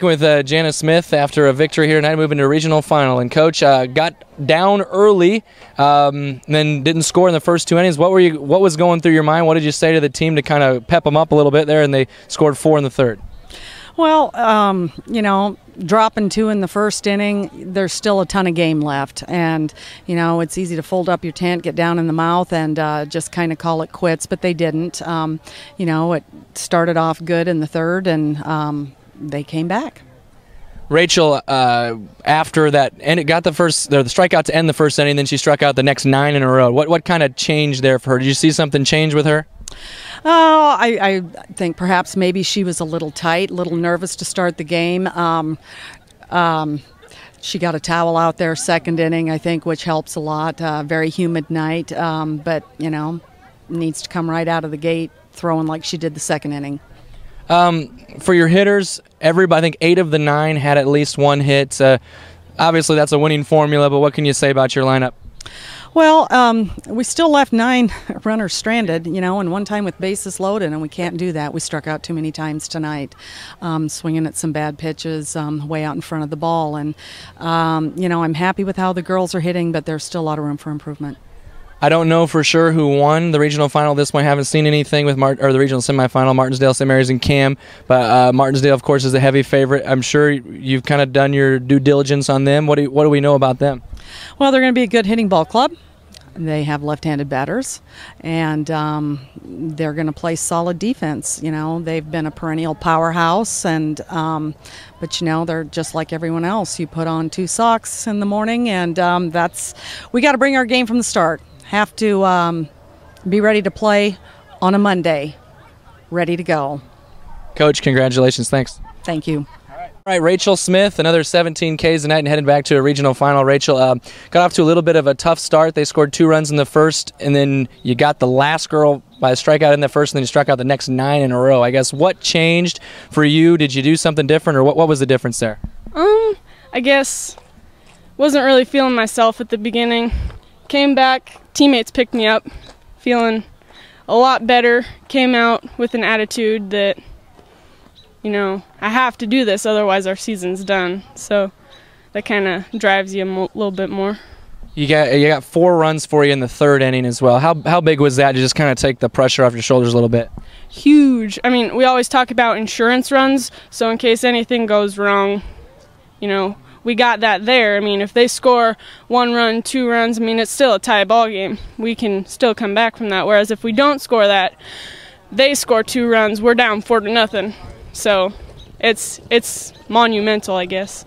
With Jana Smith after a victory here tonight, moving to a regional final. And Coach got down early, then didn't score in the first 2 innings. What was going through your mind? What did you say to the team to kind of pep them up a little bit there? And they scored 4 in the third. Well, dropping 2 in the first inning, there's still a ton of game left. And, it's easy to fold up your tent, get down in the mouth, and just kind of call it quits. But they didn't. It started off good in the third, and they came back. Rachel, after that, and it got the strikeout to end the first inning, then she struck out the next 9 in a row. What kind of changed there for her? Did you see something change with her? Oh, I think perhaps maybe she was a little tight, a little nervous to start the game. She got a towel out there second inning, I think, which helps a lot. Very humid night, but, needs to come right out of the gate throwing like she did the second inning. For your hitters, I think 8 of the 9 had at least 1 hit. Obviously, that's a winning formula, but what can you say about your lineup? Well, we still left 9 runners stranded, and one time with bases loaded, and we can't do that. We struck out too many times tonight, swinging at some bad pitches way out in front of the ball. And, I'm happy with how the girls are hitting, but there's still a lot of room for improvement. I don't know for sure who won the regional final at this point. I haven't seen anything with the regional semifinal, Martinsdale, St. Mary's, and Cam. But Martinsdale, of course, is a heavy favorite. I'm sure you've kind of done your due diligence on them. What do we know about them? Well, they're going to be a good hitting ball club. They have left-handed batters, and they're going to play solid defense. They've been a perennial powerhouse, and but they're just like everyone else. You put on 2 socks in the morning, and we got to bring our game from the start. Have to be ready to play on a Monday, ready to go. Coach, congratulations. Thanks. Thank you. All right, Rachel Smith, another 17 Ks tonight and headed back to a regional final. Rachel got off to a little bit of a tough start. They scored 2 runs in the first, and then you got the last girl by a strikeout in the first, and then you struck out the next 9 in a row. I guess what changed for you? Did you do something different, or what was the difference there? I guess wasn't really feeling myself at the beginning. Came back, teammates picked me up, feeling a lot better. Came out with an attitude that, I have to do this, otherwise our season's done. So that kind of drives you a little bit more. You got 4 runs for you in the third inning as well. How big was that to just kind of take the pressure off your shoulders a little bit? Huge. I mean, we always talk about insurance runs, so in case anything goes wrong, we got that there. I mean, if they score 1 run, 2 runs, it's still a tie ball game. We can still come back from that. Whereas if we don't score that, they score 2 runs, we're down 4-0. So it's monumental, I guess.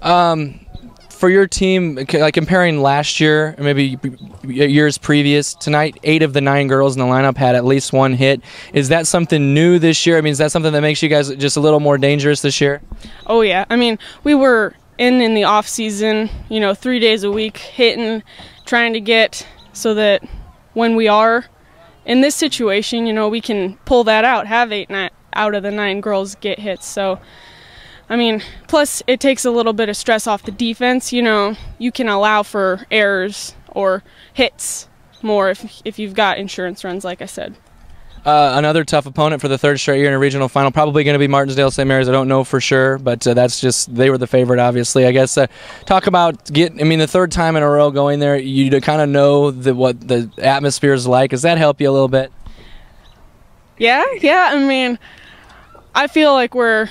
For your team, like comparing last year, or maybe years previous, tonight 8 of the 9 girls in the lineup had at least 1 hit. Is that something new this year? Is that something that makes you guys just a little more dangerous this year? Oh, yeah. We were in the off season, 3 days a week hitting, trying to get so that when we are in this situation, we can pull that out, have 8 out of the 9 girls get hits. So, plus it takes a little bit of stress off the defense. You can allow for errors or hits more if you've got insurance runs, like I said. Another tough opponent for the 3rd straight year in a regional final, probably going to be Martinsdale St. Mary's. I don't know for sure, but they were the favorite, obviously. I guess talk about the 3rd time in a row going there. You kind of know what the atmosphere is like. Does that help you a little bit? Yeah. I feel like we're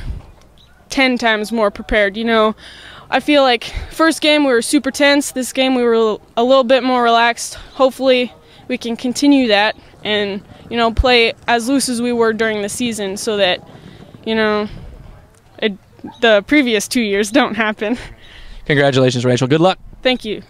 10 times more prepared. I feel like first game we were super tense. This game we were a little bit more relaxed. Hopefully we can continue that and play as loose as we were during the season, so that the previous 2 years don't happen. Congratulations, Rachel. Good luck. Thank you.